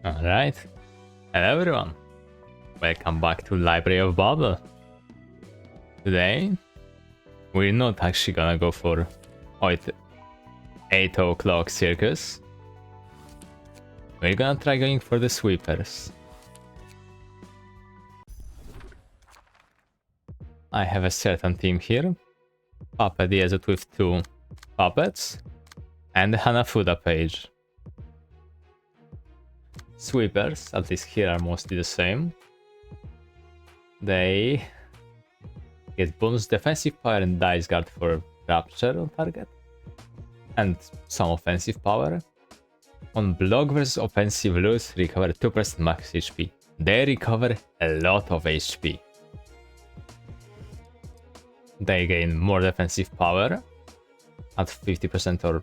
Alright. Hello everyone. Welcome back to Library of Babel. Today, we're not actually gonna go for 8 o'clock circus. We're gonna try going for the sweepers. I have a certain team here. Puppet Yezut with 2 puppets. And the Hanafuda page. Sweepers, at least here, are mostly the same. They get bonus defensive power and dice guard for rapture on target. And some offensive power. On block versus offensive loot, recover 2% max HP. They recover a lot of HP. They gain more defensive power at 50% or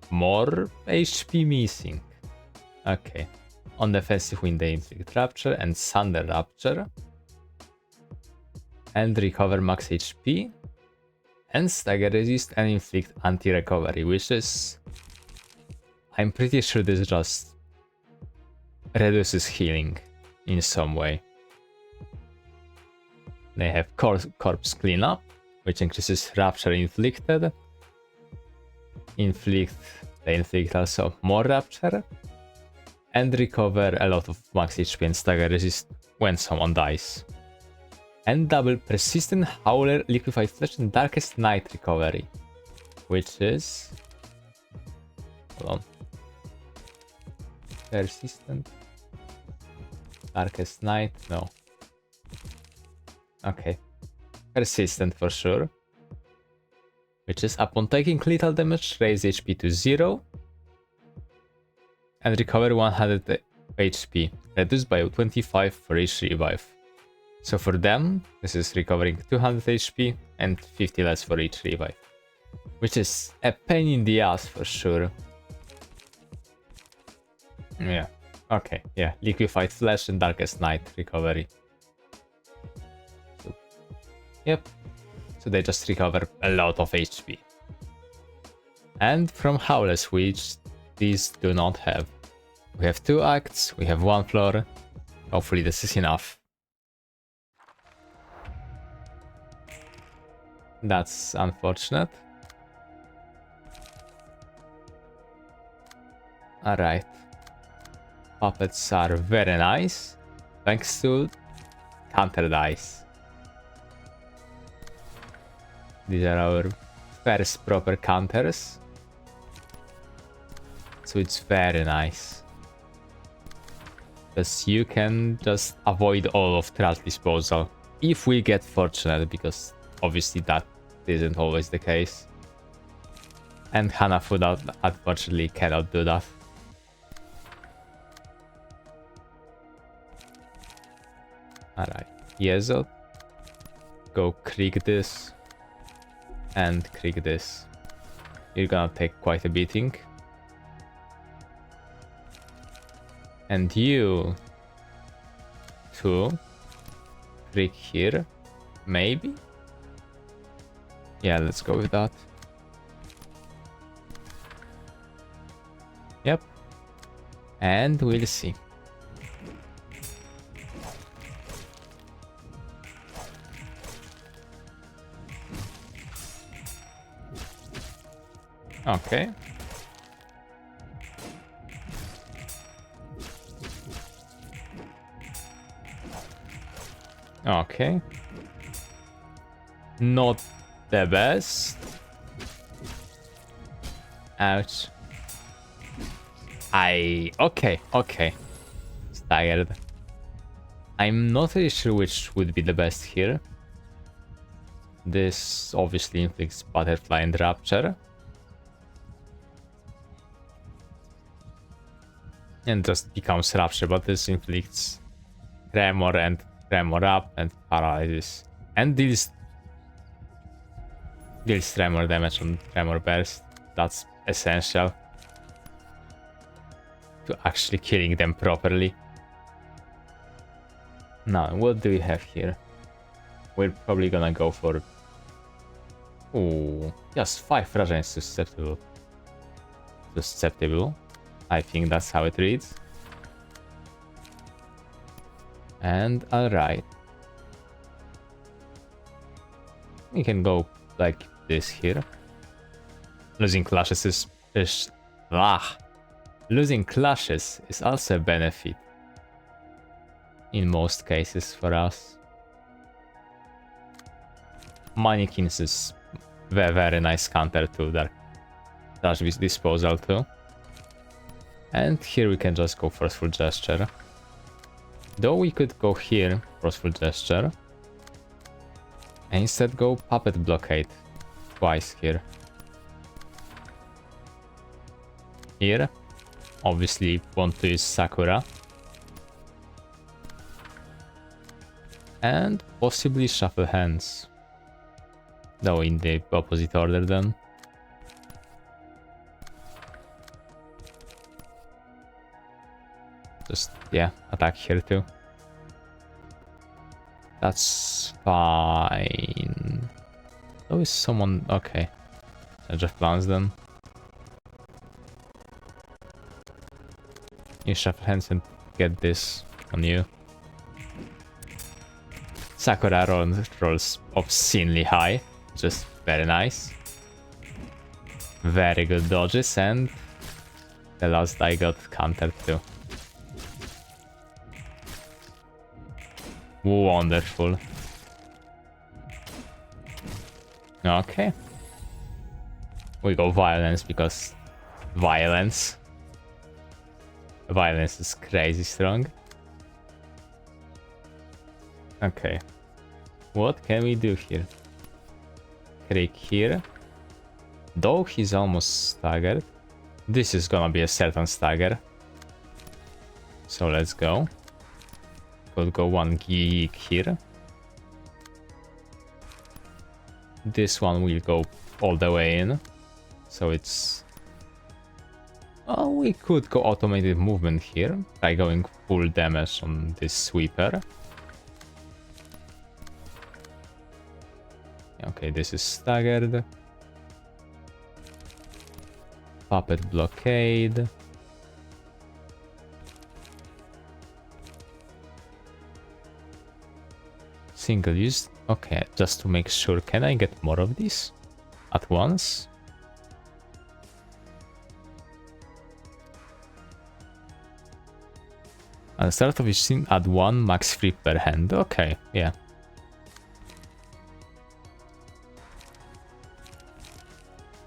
more HP missing. Okay. On defensive win, they inflict rapture and sunder rapture. And recover max HP. And stagger resist and inflict anti-recovery, which is... I'm pretty sure this just reduces healing in some way. They have corpse cleanup, which increases rapture inflicted. They inflict also more rapture. And recover a lot of max HP and stagger resist when someone dies. And double persistent howler, liquefied flesh, and darkest night recovery, which is... Hold on. Persistent. Darkest night, no. Okay. Persistent for sure. Which is upon taking lethal damage, raise HP to 0. And recover 100 HP, reduced by 25 for each revive. So for them, this is recovering 200 HP and 50 less for each revive. Which is a pain in the ass for sure. Yeah, okay, yeah, liquefied flesh and darkest night recovery. So, yep, so they just recover a lot of HP. And from Howlers, which these do not have. We have 2 acts, we have 1 floor. Hopefully this is enough. That's unfortunate. Alright. Puppets are very nice, thanks to counter dice. These are our first proper counters. So it's very nice. Because you can just avoid all of Thrall disposal. If we get fortunate, because obviously that isn't always the case. And Hanafuda unfortunately cannot do that. Alright, Yezut. Go creek this. And creek this. You're gonna take quite a beating. And you... 2. Creek here. Maybe? Yeah, let's go with that. Yep. And we'll see. Okay. Okay. Not the best. Ouch. Okay. Staggered. I'm not really sure which would be the best here. This obviously inflicts butterfly and rapture. And just becomes rapture, but this inflicts tremor and tremor up and paralysis. And deals tremor damage on tremor burst. That's essential to actually killing them properly. Now, what do we have here? We're probably gonna go for... Ooh, just 5 fragile and susceptible. I think that's how it reads. And alright. We can go like this here. Losing clashes is losing clashes is also a benefit in most cases for us. Mannequins is very nice counter to Dark Dash Disposal too. And here we can just go Forceful Gesture. Though we could go here, Forceful Gesture, and instead go Puppet Blockade twice here. Here, obviously want to use Sakura. And possibly Shuffle Hands. Though in the opposite order then. Just, yeah, attack here too. That's fine. Oh, is someone... okay. Edge of Plans then. You Shuffle Hands and get this on you. Sakura rolls obscenely high. Just very nice. Very good dodges, and the last I got countered too. Wonderful. Okay. We go Violence because Violence. Violence is crazy strong. Okay. What can we do here? Crick here. Though he's almost staggered. This is gonna be a certain stagger. So let's go. Could go one geek here. This one will go all the way in. So it's... oh, we could go automated movement here by going full damage on this sweeper. Okay, this is staggered. Puppet Blockade. Single use. Okay, just to make sure, can I get more of these at once? At the start of each scene, add 1 max 3 per hand. Okay, yeah.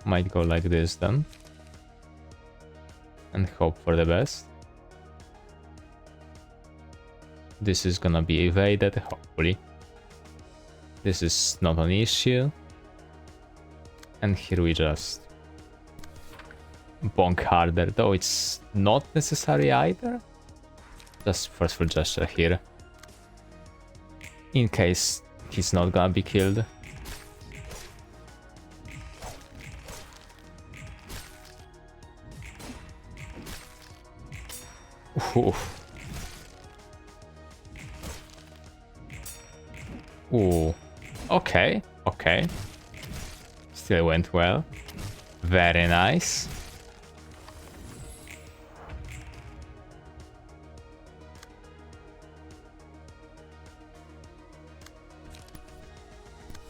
Might go like this then. And hope for the best. This is gonna be evaded, hopefully. This is not an issue. And here we just bonk harder, though it's not necessary either. Just Forceful Gesture here. In case he's not gonna be killed. Oof. Ooh. Okay, okay. Still went well. Very nice.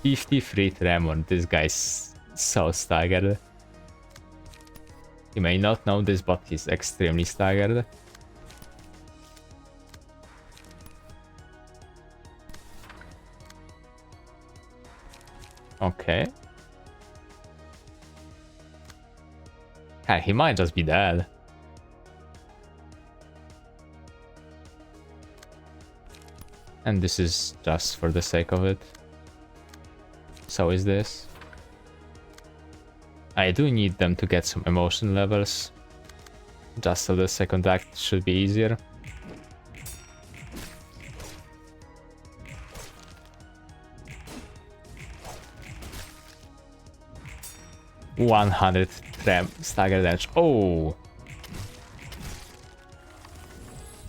$53 Tremor. This guy's so staggered. You may not know this, but he's extremely staggered. Okay. Yeah, he might just be dead. And this is just for the sake of it. So is this. I do need them to get some emotion levels. Just so the second act should be easier. $100 stagger damage. Oh!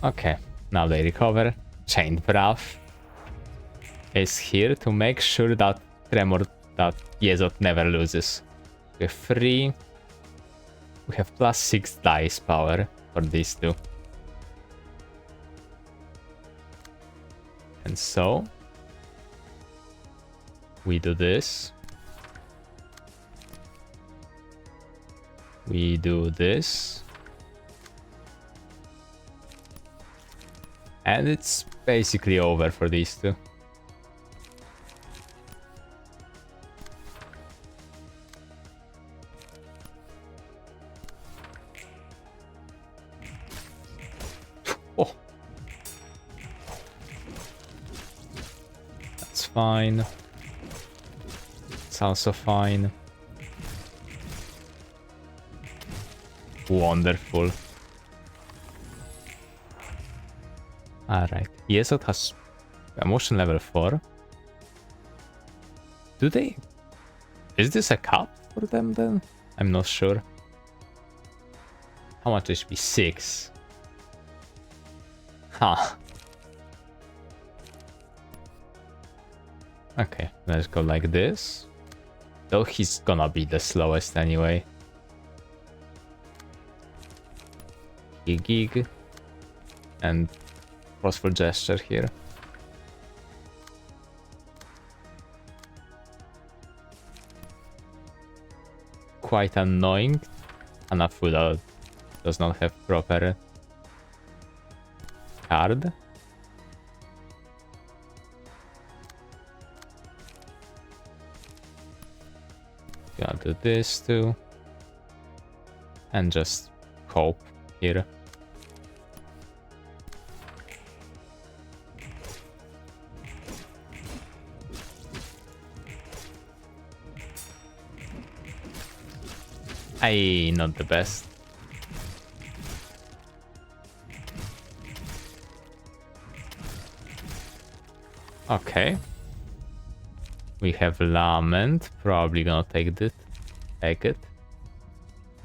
Okay, now they recover. Chained Breath is here to make sure that Tremor, that Yezot never loses. We have 3. We have +6 dice power for these two. And so we do this. We do this. And it's basically over for these two. Oh. That's fine. It's also fine. Wonderful. Alright. Yesod has emotion level 4. Do they... Is this a cap for them then? I'm not sure. How much HP? 6. Huh. Okay, let's go like this. Though he's gonna be the slowest anyway. Gig. And forceful gesture here. Quite annoying. Hanafuda does not have proper card. Gonna do this too. And just hope here. Not the best. Okay. We have Lament, probably gonna take it.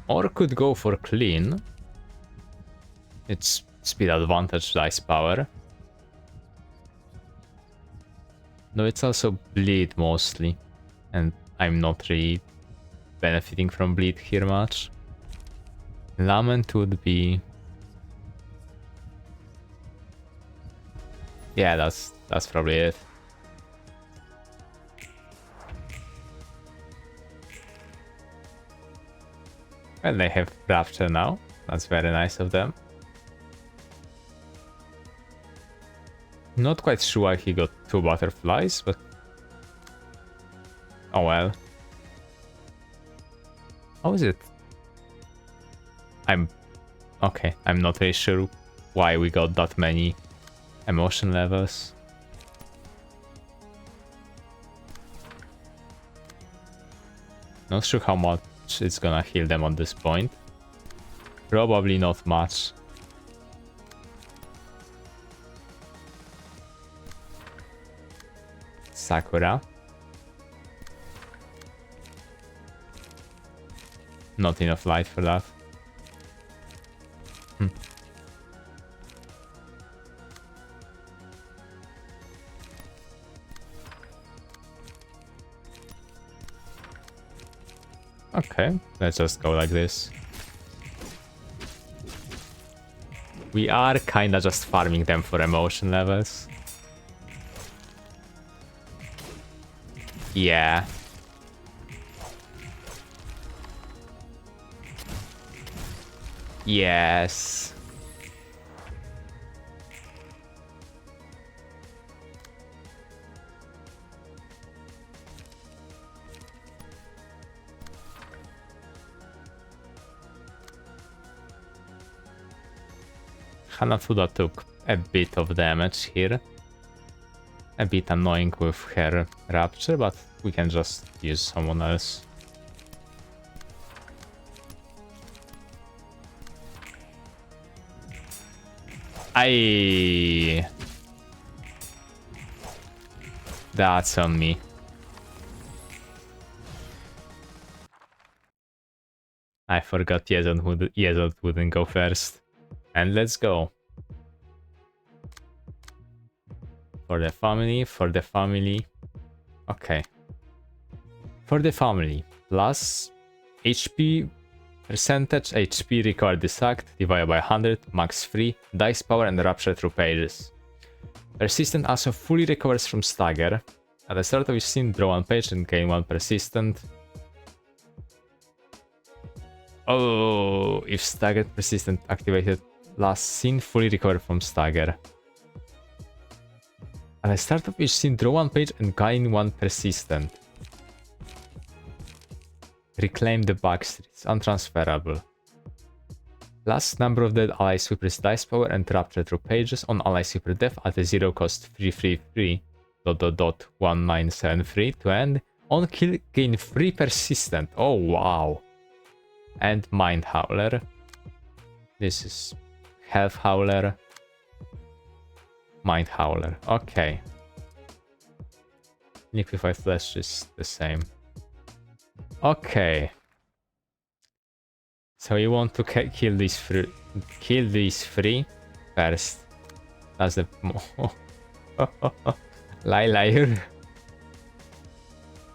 Or could go for clean. It's speed advantage, dice power. No, it's also bleed mostly. And I'm not really benefiting from bleed here much. Lament would be... Yeah, that's probably it. Well, they have Rapture now. That's very nice of them. Not quite sure why he got 2 butterflies, but... Oh well. How is it? Okay, I'm not really sure why we got that many emotion levels. Not sure how much it's gonna heal them at this point. Probably not much. Sakura. Not enough light for that. Okay, let's just go like this. We are kinda just farming them for emotion levels. Yeah. Yes. Hanafuda took a bit of damage here. A bit annoying with her Rapture, but we can just use someone else. That's on me. I forgot Yezod wouldn't go first. And let's go. For the family. Okay. For the family. Plus HP percentage, HP required this act, divided by 100, max free, dice power and rapture through pages. Persistent also fully recovers from stagger. At the start of each scene, draw one page and gain one persistent. Oh, if staggered persistent activated last scene, fully recover from stagger. At the start of each scene, draw one page and gain one persistent. Reclaim the backstreet. It's untransferable. Last number of dead ally sweepers dice power and rapture through pages on ally sweeper death at a 0 cost 333.1973 to end. On kill, gain 3 persistent. Oh wow. And Mind Howler. This is Health Howler. Mind Howler. Okay. Liquefied Flesh is the same. Okay. So you want to kill these three first. That's the Lila,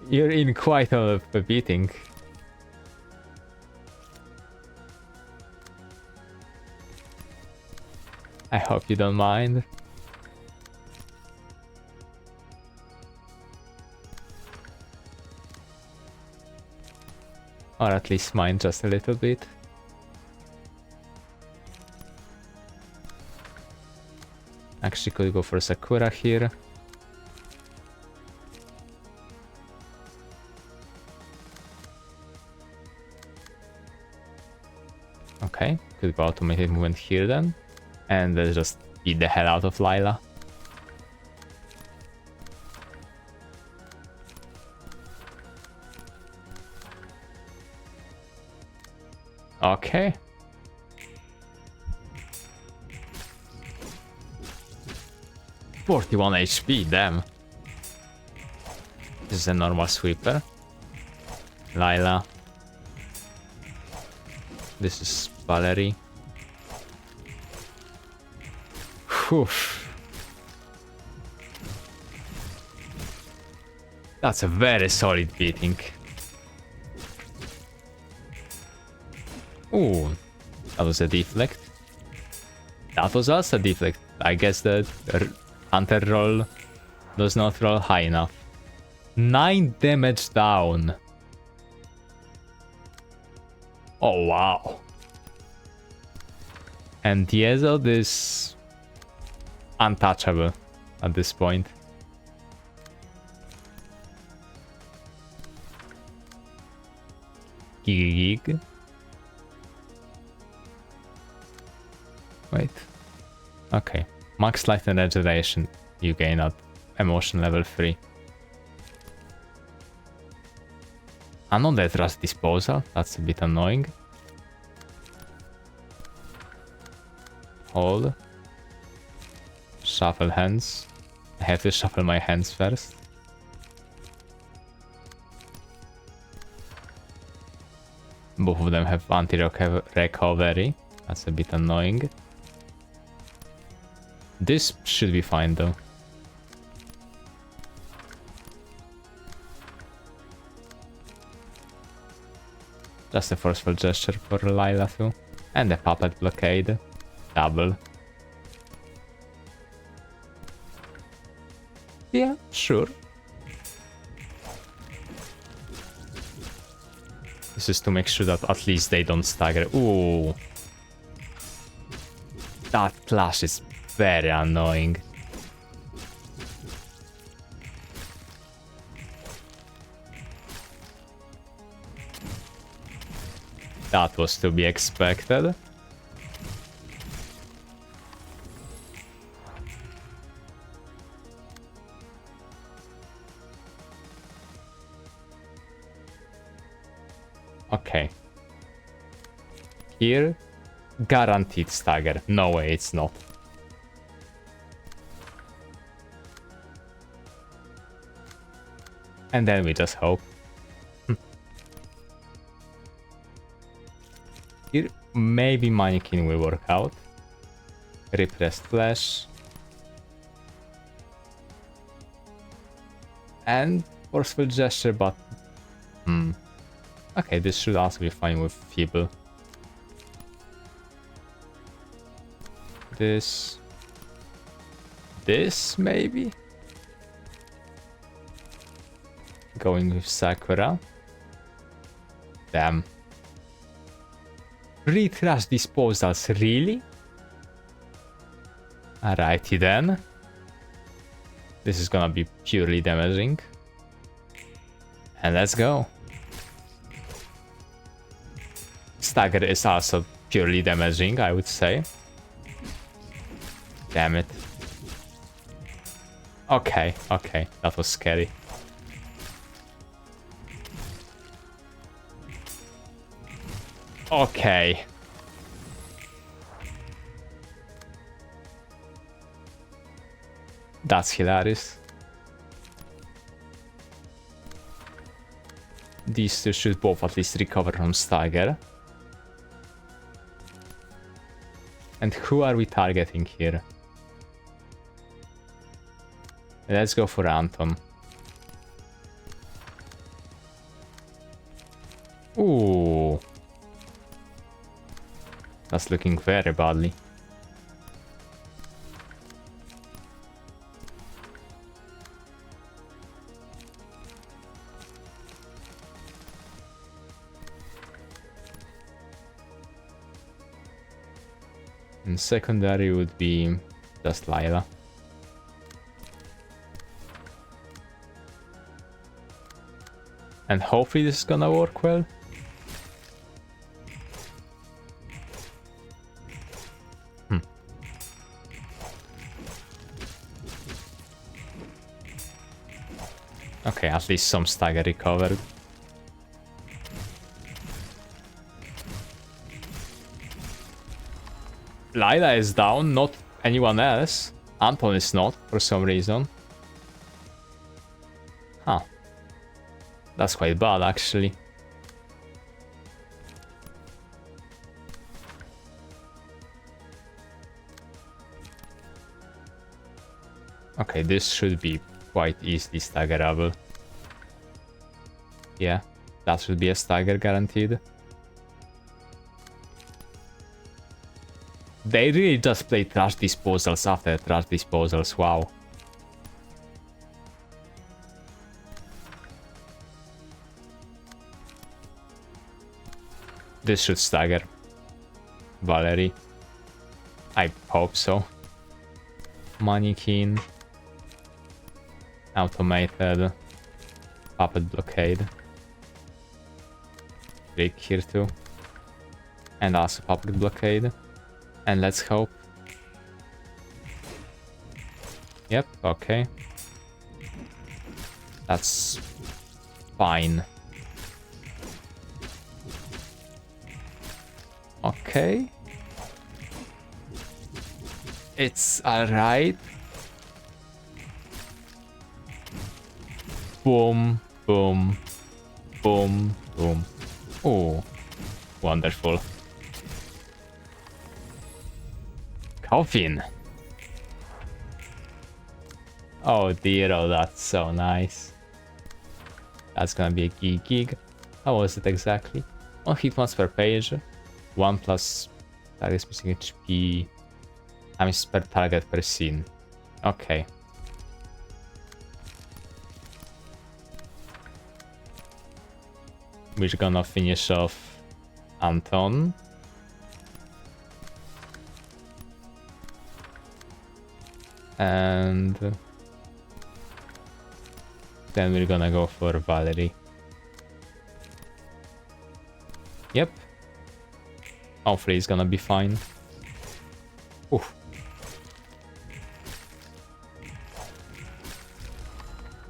you're in quite a beating. I hope you don't mind. Or at least mind just a little bit. Actually could go for Sakura here. Okay, could go automated movement here then. And let's just beat the hell out of Lila. Okay. "41 HP, damn. This is a normal sweeper. Lila. This is Valerie. Whew. That's a very solid beating. Ooh, that was a deflect. That was also a deflect. I guess the hunter roll does not roll high enough. 9 damage down. Oh wow. And Diezod is untouchable at this point. Gig. Wait. Okay. Max life and regeneration you gain at emotion level 3. Another thrust disposal. That's a bit annoying. Hold. Shuffle hands. I have to shuffle my hands first. Both of them have anti-recovery. That's a bit annoying. This should be fine though. Just a forceful gesture for Lila too. And a puppet blockade. Double. Yeah, sure. This is to make sure that at least they don't stagger. Ooh. That clash is very annoying. That was to be expected. Okay. Here, guaranteed stagger. No way, it's not. And then we just hope. Here, maybe Mannequin will work out. Repressed Flash. And Forceful Gesture, but... Okay, this should also be fine with Feeble. this, maybe? Going with Sakura. Damn. 3 trash disposals, really? Alrighty then. This is gonna be purely damaging. And let's go. Stagger is also purely damaging, I would say. Damn it. Okay, okay, that was scary. Okay. That's hilarious. These two should both at least recover from stagger. And who are we targeting here? Let's go for Anton. Ooh. That's looking very badly. And secondary would be just Lila. And hopefully this is gonna work well. Okay, at least some stagger recovered. Lila is down, not anyone else. Anton is not, for some reason. Huh. That's quite bad, actually. Okay, this should be quite easily staggerable. Yeah, that should be a stagger guaranteed. They really just play trash disposals after trash disposals, wow. This should stagger Valerie. I hope so. Mannequin. Automated. Puppet blockade. Brick here too. And also puppet blockade. And let's hope. Yep, okay. That's fine. Okay. It's alright. Boom, boom, boom, boom. Oh, wonderful. Coffin. Oh dear, oh that's so nice. That's gonna be a gig. How was it exactly? 1 hit once per page. 1 plus target missing HP times per target per scene. Okay. We're gonna finish off Anton. And then we're gonna go for Valerie. Yep. Hopefully it's gonna be fine. Oof.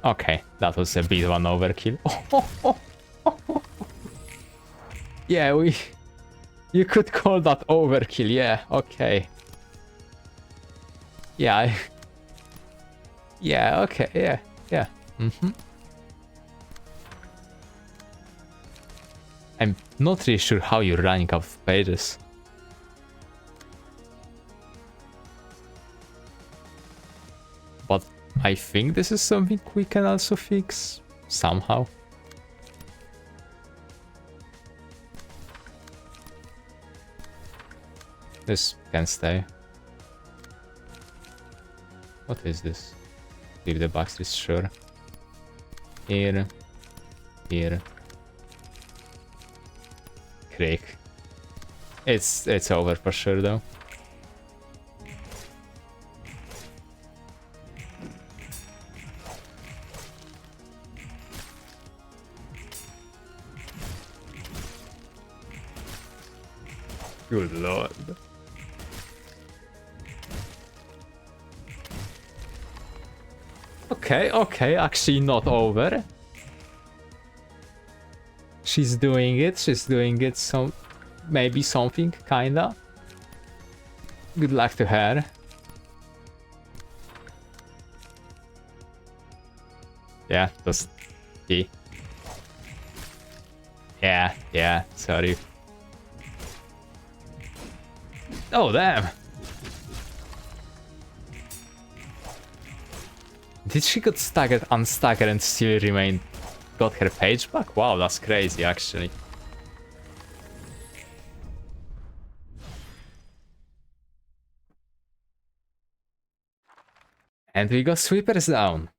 Okay, that was a bit of an overkill. Yeah, you could call that overkill, yeah, okay. Yeah, yeah, okay, yeah. I'm not really sure how you're running out of pages. But I think this is something we can also fix somehow. This can stay. What is this? Leave the box is sure. Here. Here. Crick. It's over for sure though. Good lord. Okay, actually not over. She's doing it, so maybe something, kinda. Good luck to her. Yeah, just key. Yeah, sorry. Oh, damn! Did she get staggered, unstaggered, and still got her page back? Wow, that's crazy, actually. And we got sweepers down.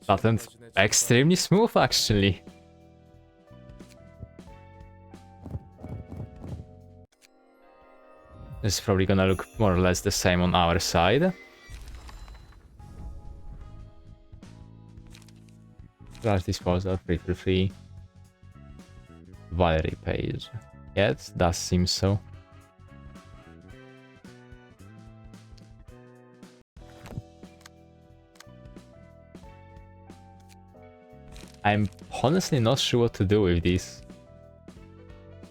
That went extremely smooth, actually. This is probably gonna look more or less the same on our side. Trash disposal, free. Valerie page. Yeah, it does seem so. I'm honestly not sure what to do with these.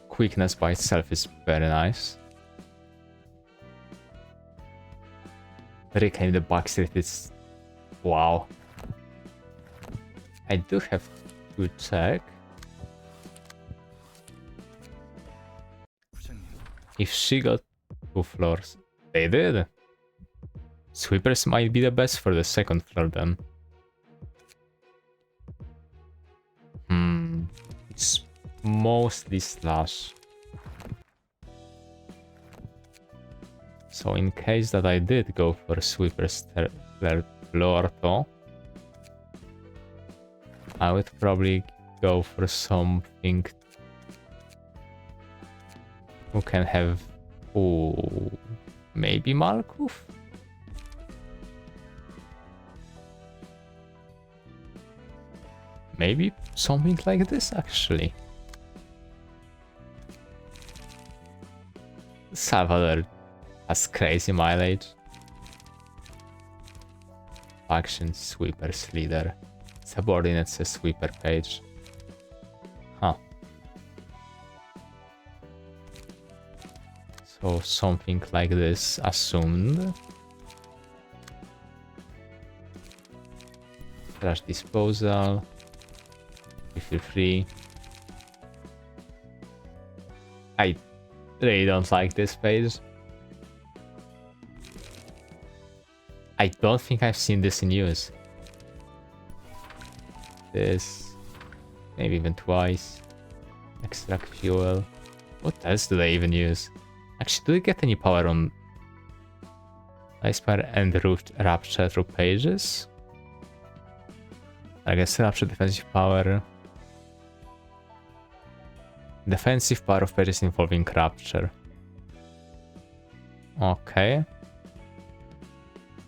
Quickness by itself is very nice. Reclaim the backstreet is... wow. I do have to check if she got 2 floors. They did. Sweepers might be the best for the 2nd floor then. It's mostly slash. So in case that I did go for sweepers third floor though, I would probably go for something who can have... ooh, maybe Malkuth? Maybe something like this, actually. Salvador has crazy mileage. Faction sweepers leader. Subordinates a sweeper page. Huh. So something like this assumed. Trash disposal. Feel free. I really don't like this page. I don't think I've seen this in use. This, maybe even twice. Extract fuel. What else do they even use? Actually, do they get any power on Icepire and Rapture through pages? I guess Rapture defensive power. Defensive power of pages involving Rapture. Okay.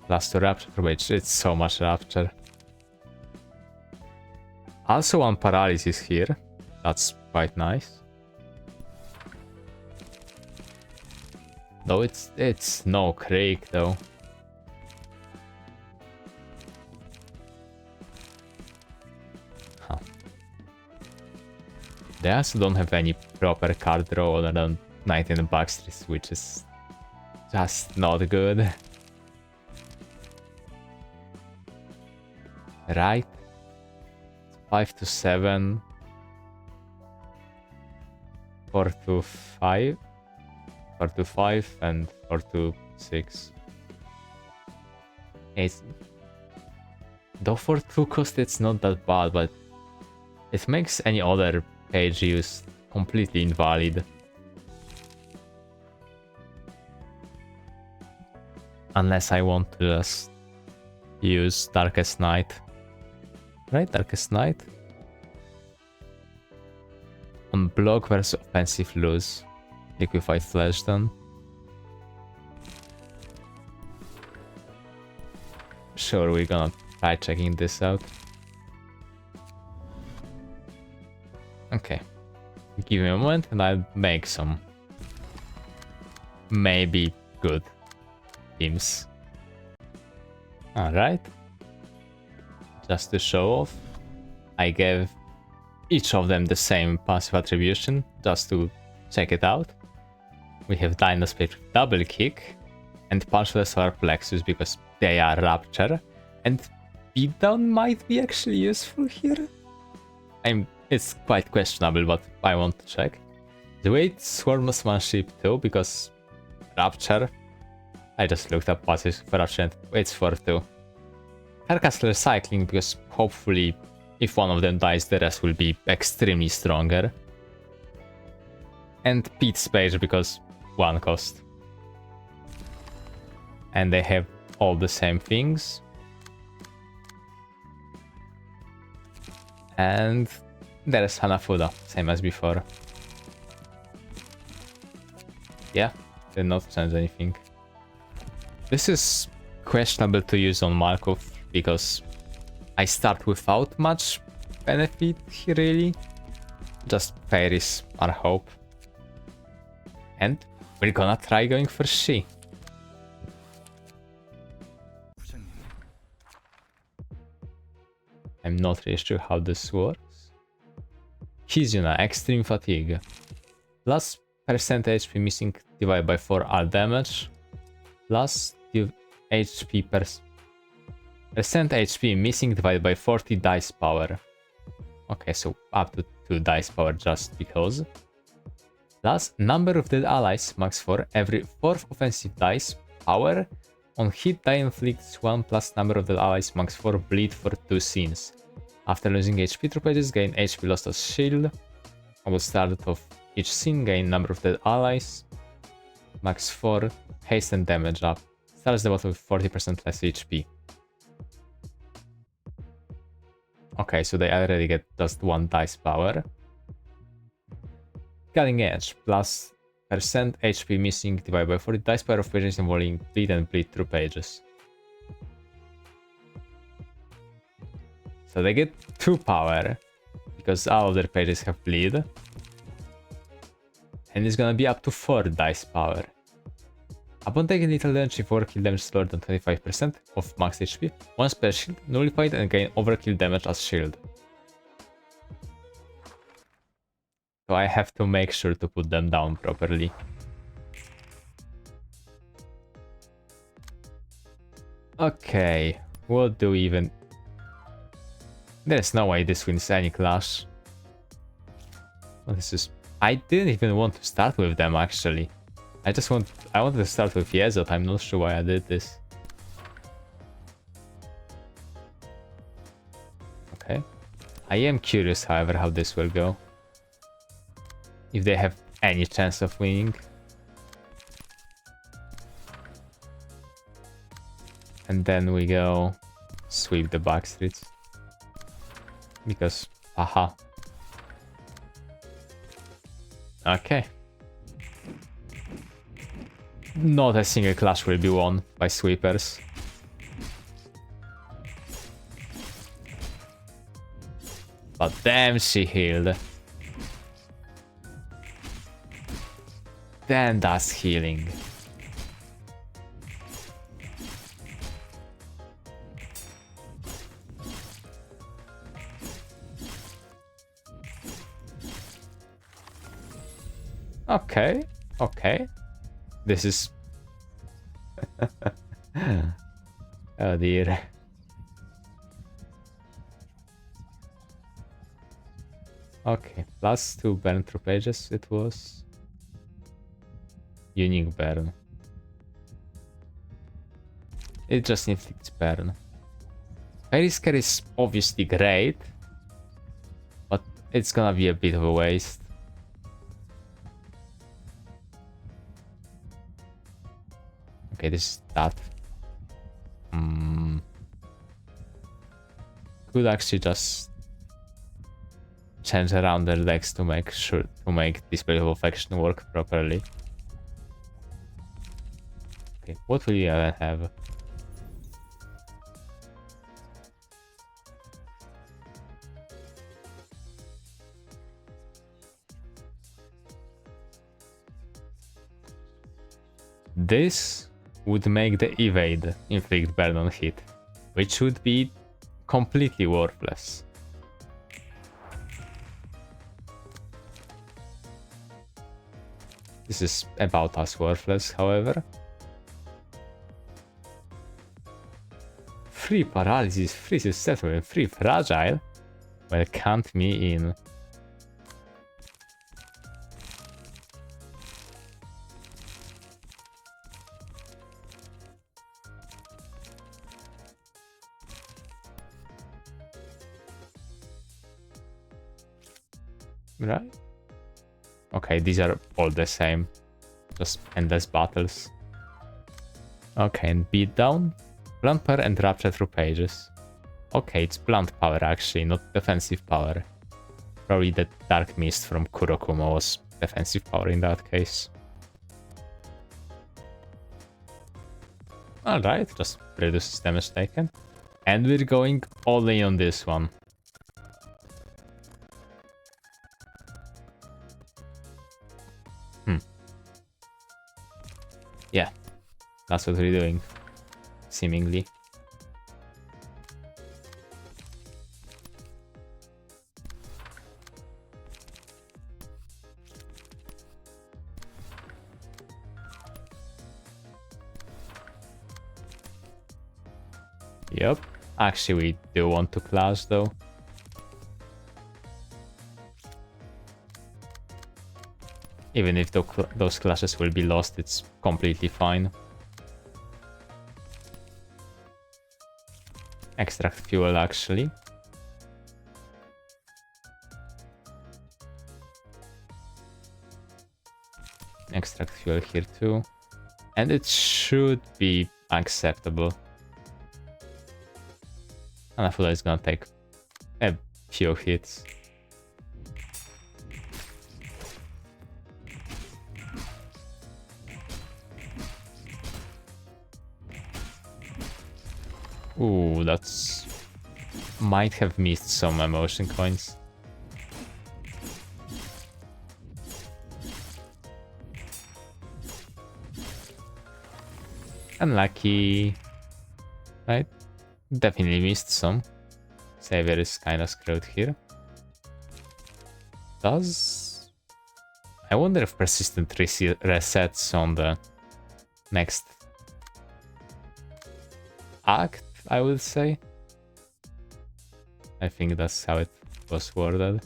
Plus 2 Rapture for page. It's so much Rapture. Also 1 paralysis here. That's quite nice. Though it's no Creek though. Huh. They also don't have any proper card draw other than 19 Backstreets, which is just not good. Right? 5 to 7. 4 to 5. 4 to 5 and 4 to 6. It's... though for 2 cost it's not that bad, but it makes any other page use completely invalid. Unless I want to just use Darkest Night. Right, Darkest Night? On block versus offensive lose. Liquefied Flesh then. Sure, we're gonna try checking this out. Okay. Give me a moment and I'll make some maybe good teams. Alright. Just to show off, I gave each of them the same passive attribution, just to check it out. We have Dinospage with double kick, and Punchless Solar Plexus because they are Rapture, and Beatdown might be actually useful here. It's quite questionable, but I want to check. The weight Swarmsmanship too, because Rapture. I just looked up passive for Rapture and waits for 2. Carcass Recycling because hopefully if one of them dies the rest will be extremely stronger. And Pete's Page because 1 cost. And they have all the same things. And there's Hanafuda, same as before. Yeah, did not change anything. This is questionable to use on Markov because I start without much benefit here really. Just fairies are hope. And we're gonna try going for She. I'm not really sure how this works. Kizuna, Extreme Fatigue. Plus percent HP missing divided by 4 all damage. Plus HP percent HP missing divided by 40 dice power. Okay, so up to 2 dice power just because. Plus number of dead allies max for every 4th offensive dice power. On hit, die inflicts 1 plus number of dead allies max 4 bleed for 2 scenes. After losing HP, troop pages gain HP lost as shield. On the start of each scene, gain number of dead allies. Max 4 haste and damage up. Starts the battle with 40% less HP. Okay, so they already get just 1 dice power. Cutting Edge, plus percent HP missing divided by 40 dice power of pages involving bleed and bleed through pages. So they get 2 power, because all of their pages have bleed. And it's gonna be up to 4 dice power. Upon taking lethal damage, if overkill damage is lower than 25% of max HP, one spell shield nullified and gain overkill damage as shield. So I have to make sure to put them down properly. Okay, what do we even... There's no way this wins any clash. Well, this is... I didn't even want to start with them actually. I wanted to start with Yezot, I'm not sure why I did this. Okay. I am curious, however, how this will go. If they have any chance of winning. And then we go sweep the back streets. Because, aha. Okay. Not a single clash will be won by sweepers. But damn, she healed. Then that's healing. Okay, okay. This is... oh dear. Okay, plus 2 burn through pages it was. Unique burn. It just inflicts burn. Fairy Scare is obviously great, but it's gonna be a bit of a waste. Okay, this is that. could actually just change around their decks to make Display of Affection work properly. Okay, what will you have? This would make the evade inflict burn on hit, which would be completely worthless. This is about as worthless, however. 3 paralysis, freezes settlement, 3 fragile. Well, count me in. Right? Okay, these are all the same. Just endless battles. Okay, and beatdown. Blunt power and rapture through pages. Okay, it's blunt power actually, not defensive power. Probably the Dark Mist from Kurokuma was defensive power in that case. Alright, just reduces damage taken. And we're going all in on this one. Yeah, that's what we're doing, seemingly. Yep, actually we do want to clash though. Even if those clashes will be lost, it's completely fine. Extract fuel, actually. Extract fuel here too. And it should be acceptable. And I feel like it's gonna take a few hits. Ooh, that's... might have missed some emotion coins. Unlucky. Right? Definitely missed some. Savior is kinda screwed here. Does... I wonder if persistent resets on the next act, I would say. I think that's how it was worded.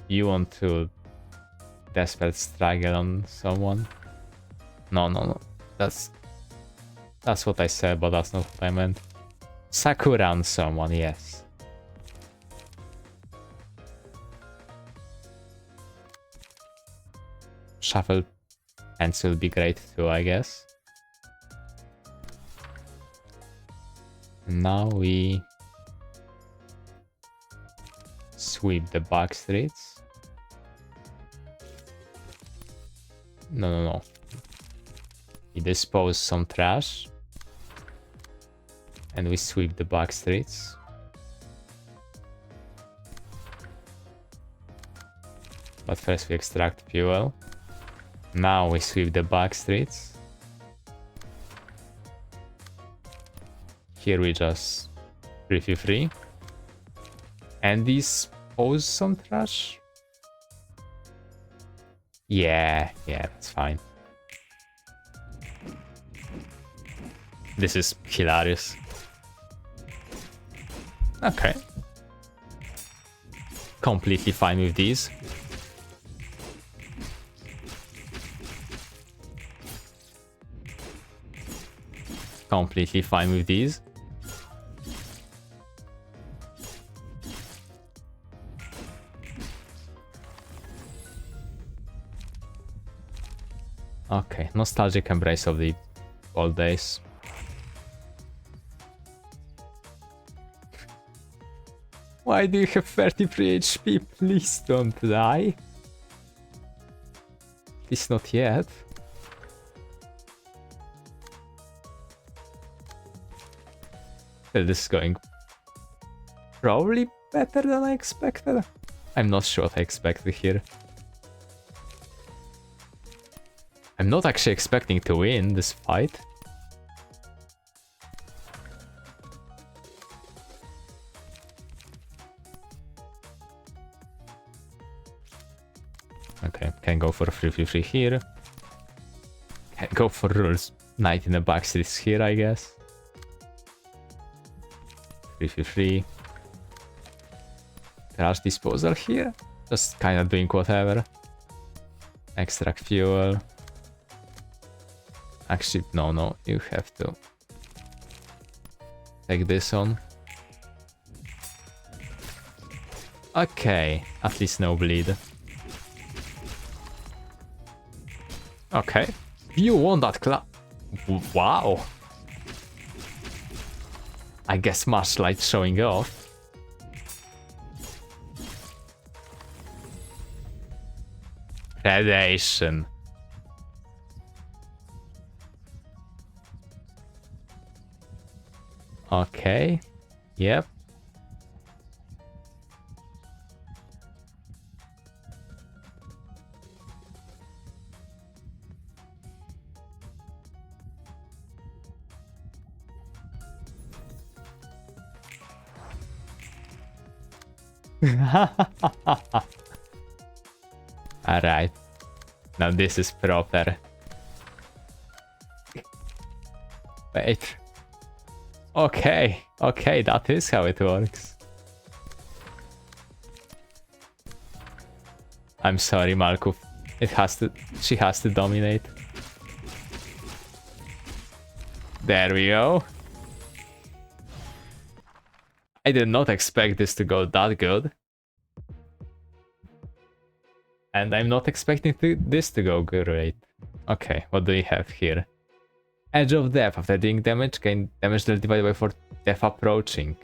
You want to desperate struggle on someone? No. That's what I said, but that's not what I meant. Sakura on someone, yes. Shuffle ends will be great too, I guess. Now we sweep the back streets. No. We dispose some trash. And we sweep the back streets. But first we extract fuel. Now we sweep the back streets. Here we just briefly free. And dispose some trash. Yeah, that's fine. This is hilarious. Okay. Completely fine with these. Completely fine with these. Okay, nostalgic embrace of the old days. Why do you have 33 HP? Please don't die. Please not yet. Still, this is going probably better than I expected. I'm not sure what I expected here. I'm not actually expecting to win this fight. Okay, can go for 3-3 here. Can go for rules. Knight in the backseat here, I guess. 3-3. Trash disposal here. Just kinda doing whatever. Extract fuel. Actually, no, you have to take this on. Okay, at least no bleed. Okay, you won that class. Wow. I guess much like showing off. Predation. Okay. Yep. Alright. Now this is proper. Wait. Okay, that is how it works. I'm sorry, Malkuf. She has to dominate. There we go. I did not expect this to go that good. And I'm not expecting this to go great. Okay, what do we have here? Edge of Death. After dealing damage, gain damage dealt divided by 4 death approaching.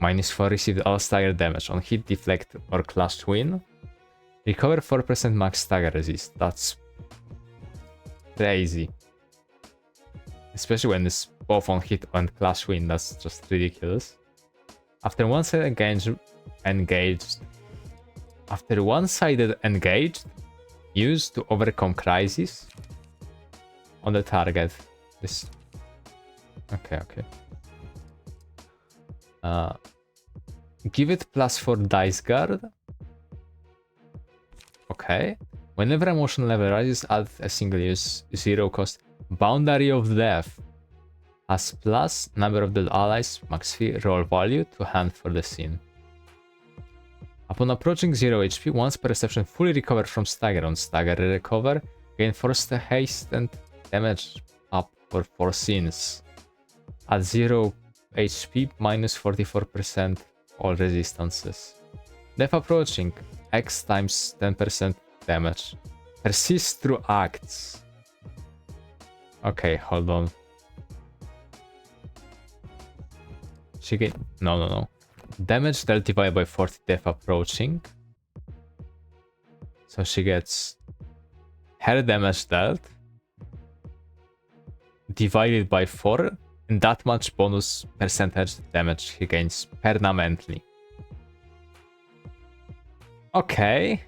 -4 received all stagger damage. On hit, deflect, or clash win. Recover 4% max stagger resist. That's crazy. Especially when it's both on hit and clash win. That's just ridiculous. After one-sided engaged. After one-sided engaged, used to overcome crisis on the target. This. Okay. Give it +4 dice guard. Okay. Whenever emotion level rises, add a single use 0 cost Boundary of Death. Has plus number of dead allies, max fee, roll value to hand for the scene. Upon approaching 0 HP, once per reception fully recover from stagger. On stagger recover, gain forced haste and damage up for 4 scenes. At 0 HP, -44% all resistances. Death approaching, X times 10% damage. Persist through acts. Okay, hold on. She gain... No. Damage dealt divided by 40 death approaching. So she gets her damage dealt divided by 4 and that much bonus percentage damage he gains permanently. Okay.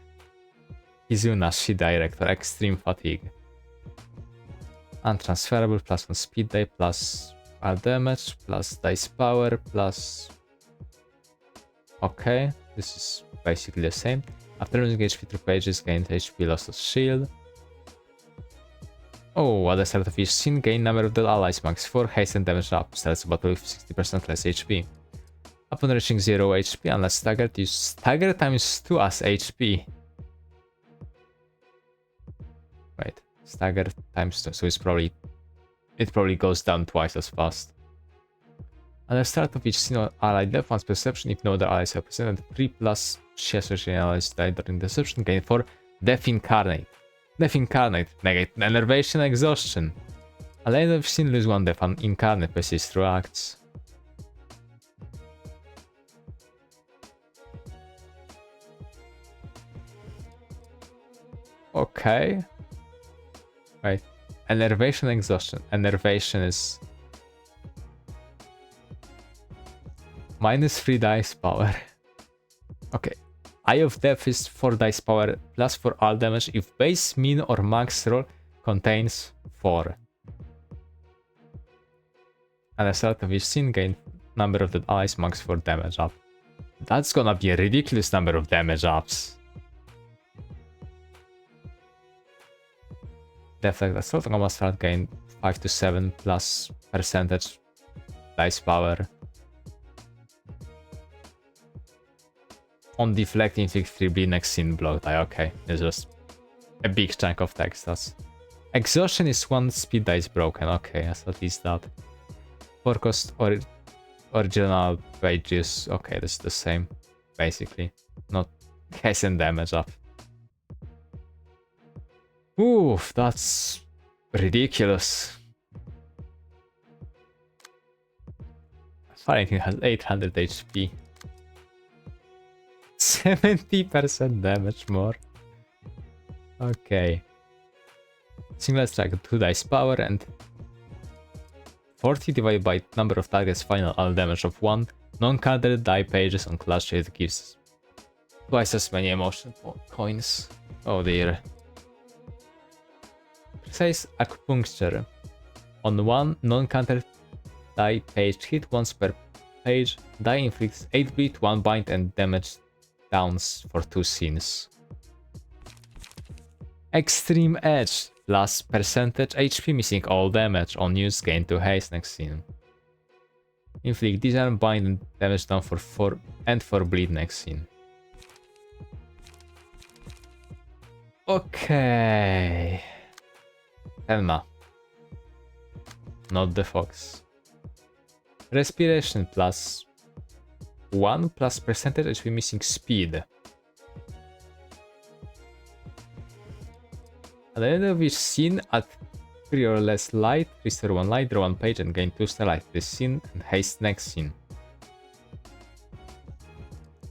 Izuna Shi Director, Extreme Fatigue. Untransferable, +1 speed die, plus all damage, plus dice power, plus... Okay, this is basically the same. After losing HP through pages, gained HP, lost of shield. Oh, at the start of each scene, gain number of dead allies, max 4, haste and damage up. Starts the battle with 60% less HP. Upon reaching 0 HP, unless staggered, use stagger times 2 as HP. Wait, stagger times 2, so it probably goes down twice as fast. At the start of each scene, allied left one's perception if no other allies are present, 3+ associated allies died during deception, gain 4 Death Incarnate. Death Incarnate, negate enervation, exhaustion. A lane of sin lose 1 death on incarnate persists through acts. Okay. Right. Enervation exhaustion. Enervation is -3 dice power. Okay. Eye of Death is 4 dice power plus for all damage if base, min, or max roll contains 4. And the start of each scene gain number of the allies max 4 damage up. That's gonna be a ridiculous number of damage ups. Deflect Assault Combat start gain 5 to 7 plus percentage dice power. On deflect, inflict 3 bleed next scene block die. Okay, it's just a big chunk of text. That's exhaustion is 1 speed dice broken. Okay, that's at least that. 4 cost or original pages. Okay, that's the same basically. Not hasten damage up. Oof, that's ridiculous. Fighting has 800 HP. 70% damage more. Okay. Single strike 2 dice power and 40 divided by number of targets final all damage of 1. Non-carded die pages on clash it gives twice as many emotion coins. Oh dear. Precise acupuncture. On 1 non-counter die page hit once per page, die inflicts 8 bleed, 1 bind and damage downs for 2 scenes. Extreme Edge plus percentage HP missing all damage on use gain 2 haste next scene. Inflict disarm, bind and damage down for 4 and 4 bleed next scene. Okay. Elma. Not the fox. Respiration plus 1 plus percentage HP missing speed. At the end of each scene, at 3 or less light, restore 1 light, draw 1 page and gain 2 starlight this scene and haste next scene.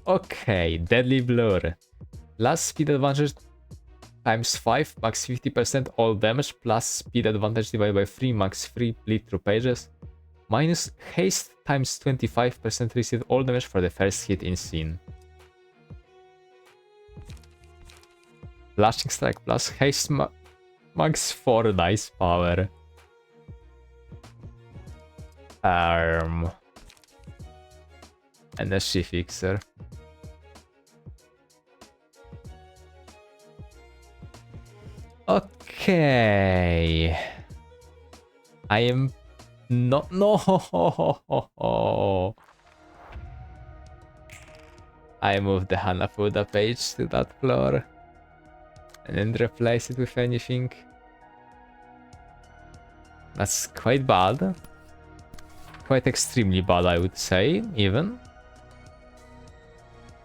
Okay, Deadly Blur. Last speed advantage times 5, max 50% all damage, plus speed advantage divided by 3, max 3 bleed through pages, minus haste times 25% receive all damage for the first hit in scene. Flashing Strike plus haste max 4 dice power. And a She Fixer. Okay. I am not. No. I moved the Hanafuda page to that floor and then replace it with anything. That's quite bad. Quite extremely bad, I would say, even.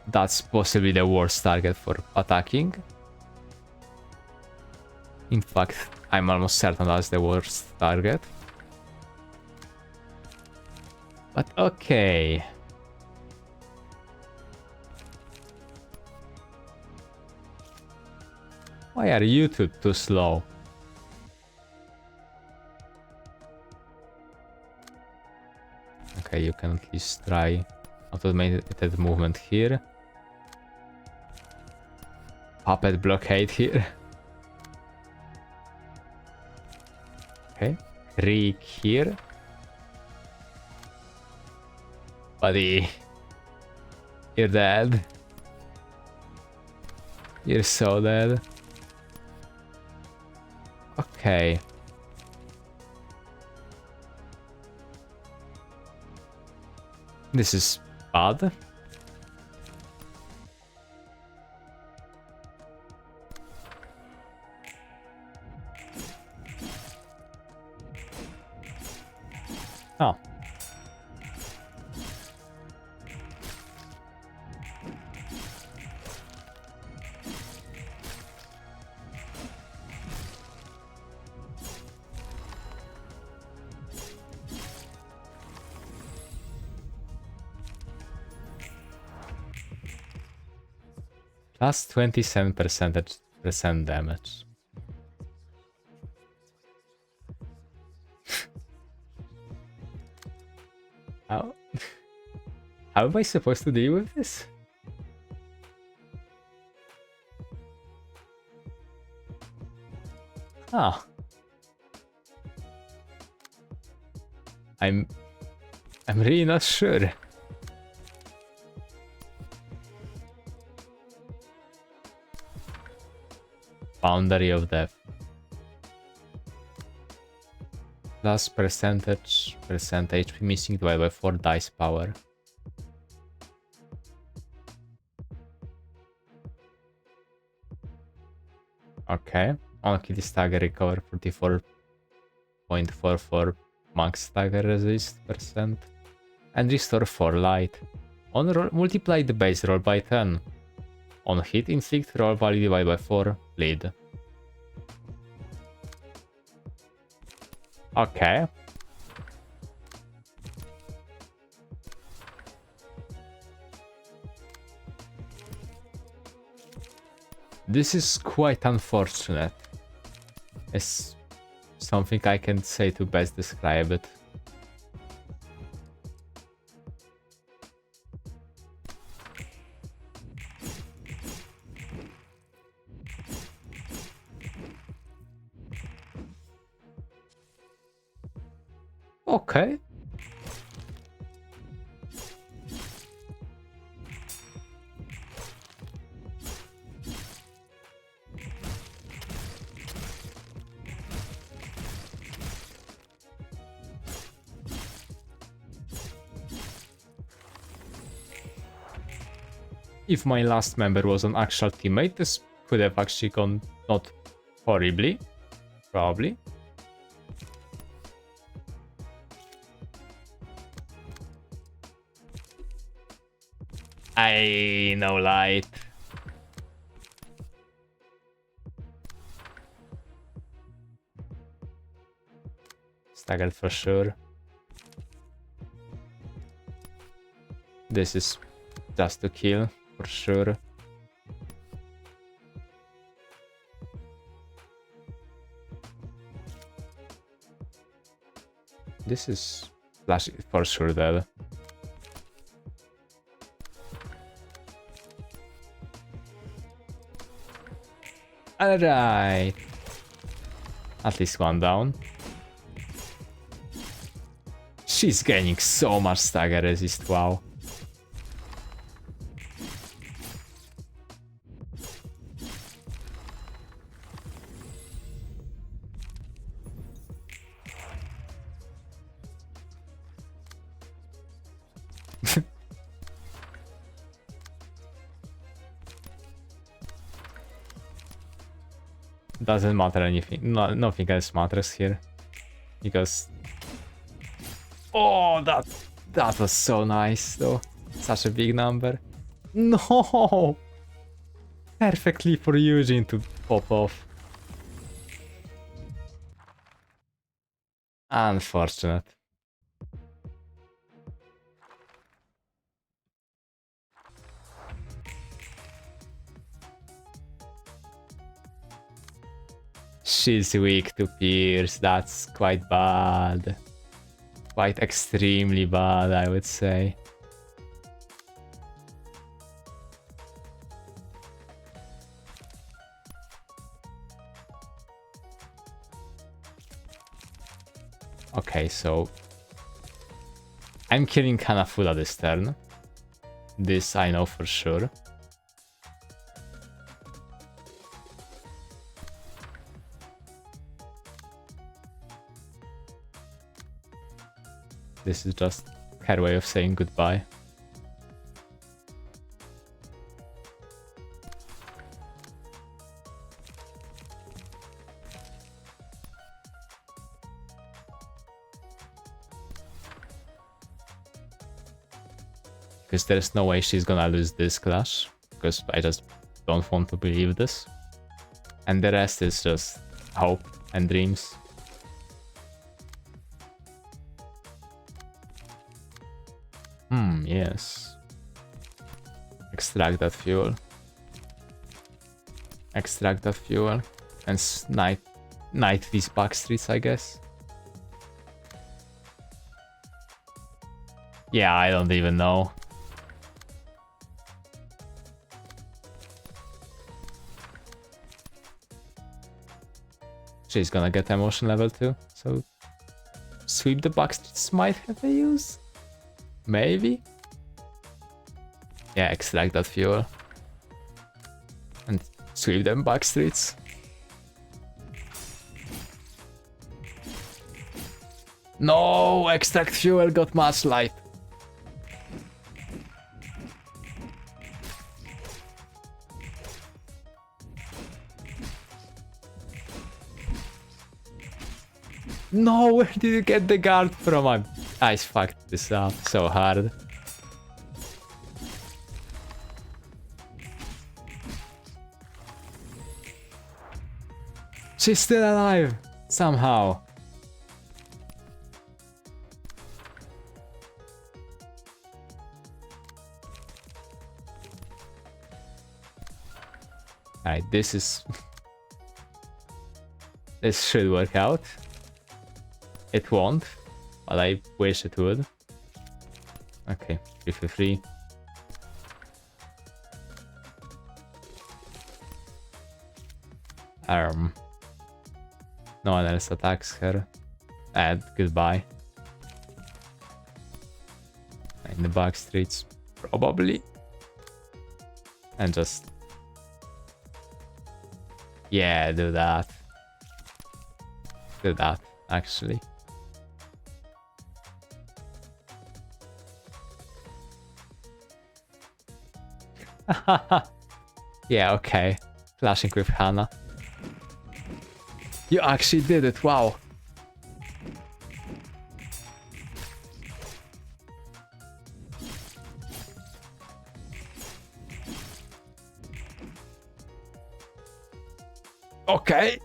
That's possibly the worst target for attacking. In fact, I'm almost certain that's the worst target. But okay. Why are you two too slow? Okay, you can at least try automated movement here. Puppet blockade here. Okay, Reek here. Buddy, you're dead. You're so dead. Okay. This is bad. Oh. Plus 27% damage. How? How am I supposed to deal with this? Ah. I'm really not sure. Boundary of Death. Plus percent HP missing divided by 4 dice power. Okay. On kill stagger recover 44.44 max stagger resist percent. And restore 4 light. On roll, multiply the base roll by 10. On hit, inflict roll value divided by 4 bleed. Okay. This is quite unfortunate. It's something I can say to best describe it. Okay. If my last member was an actual teammate, this could have actually gone not horribly. Probably. I know light. Staggered for sure. This is just to kill for sure. This is flash for sure dead. Alright. At least one down. She's gaining so much stagger resist, wow. Doesn't matter anything. No, nothing else matters here. Because... Oh, that was so nice though. Such a big number. No! Perfectly for Eugene to pop off. Unfortunate. She's weak to Pierce, that's quite bad. Quite extremely bad, I would say. Okay, so... I'm killing Kanafuda this turn. This I know for sure. This is just her way of saying goodbye. Because there's no way she's gonna lose this clash. Because I just don't want to believe this. And the rest is just hope and dreams. Yes. Extract that fuel. Extract that fuel. And knight these back streets, I guess. Yeah, I don't even know. She's gonna get emotion level 2, so sweep the back streets might have a use. Maybe? Yeah, extract that fuel. And sweep them back streets. No! Extract fuel got much light. No, where did you get the guard from? I fucked this up so hard. She's still alive! Somehow. Alright, this is... this should work out. It won't, but I wish it would. Okay, 3 for 3. No one else attacks her. And goodbye. In the back streets, probably. And just... yeah, do that. Do that, actually. Yeah, okay. Flashing with Hannah. You actually did it, wow. Okay.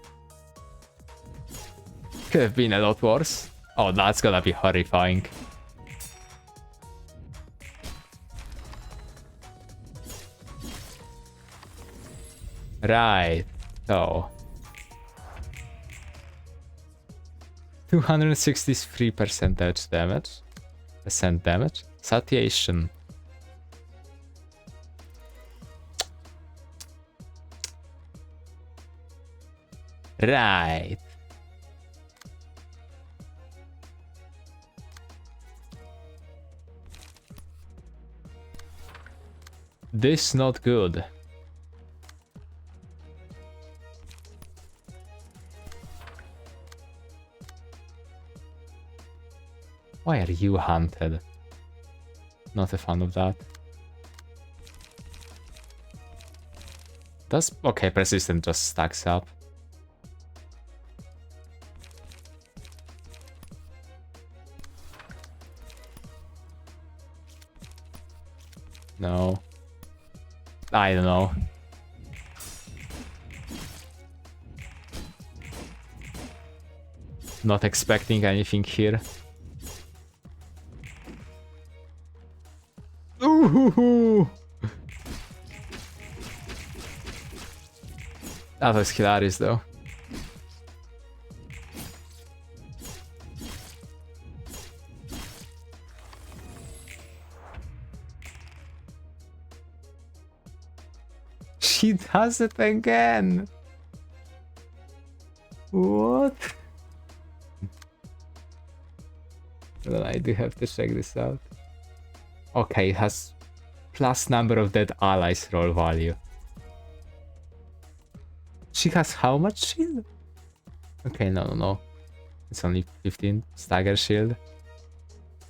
Could have been a lot worse. Oh, that's gonna be horrifying. Right, so 263% damage. Satiation. Right. This not good. Why are you hunted? Not a fan of that. Does... okay, persistent just stacks up. No. I don't know. Not expecting anything here. Ooh! That was hilarious though. She does it again! What? Well, I do have to check this out. Okay, it has plus number of dead allies roll value. She has how much shield? Okay, no. It's only 15 stagger shield.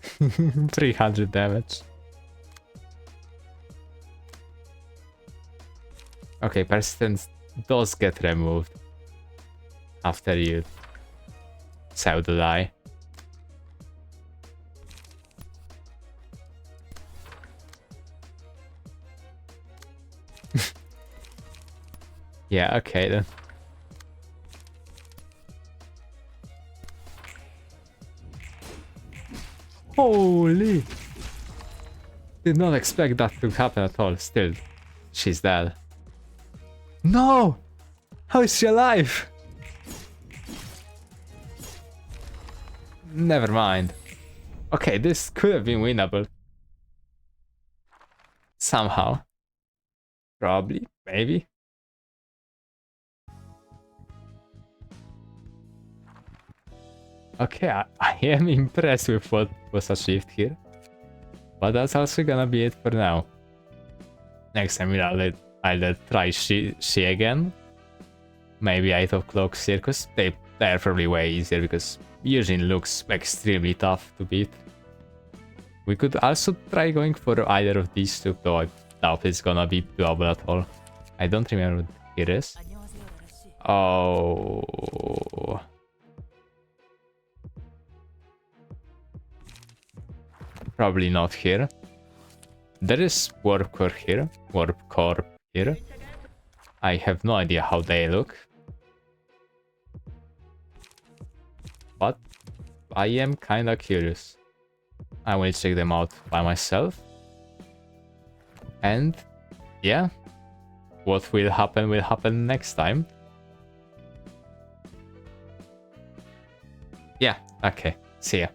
300 damage. Okay, persistence does get removed after you pseudo die. Yeah, okay then. Holy! Did not expect that to happen at all. Still, she's dead. No! How is she alive? Never mind. Okay, this could have been winnable. Somehow. Probably, maybe. Okay, I am impressed with what was achieved here. But that's also gonna be it for now. Next time we'll either try she again. Maybe 8 o'clock circus. They're probably way easier because Eugene looks extremely tough to beat. We could also try going for either of these two, though I doubt it's gonna be doable at all. I don't remember what it is. Oh. Probably not here. There is Warp Core here. Warp Core here. I have no idea how they look. But I am kinda curious. I will check them out by myself. And yeah, what will happen next time. Yeah, okay, see ya.